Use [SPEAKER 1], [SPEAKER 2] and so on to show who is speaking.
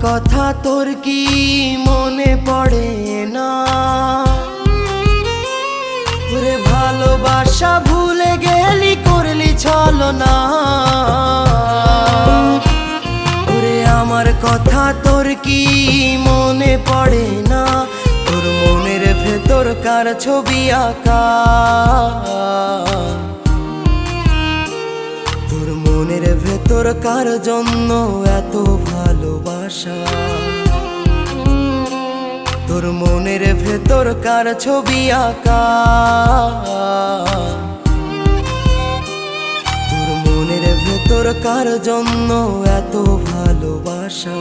[SPEAKER 1] কথা তোর কি মনে পড়ে না? ওরে ভালোবাসা ভুলে গেলি, করলি ছলনা। ওরে আমার কথা তোর কি মনে পড়ে না? তোর মনের ভেতর কার ছবি আঁকা? তোর মনের ভেতর কার জন্য এত ভালোবাসা? তোর মনের ভেতর কার ছবি আঁকা? তোর মনের ভেতর কার জন্য এত ভালোবাসা?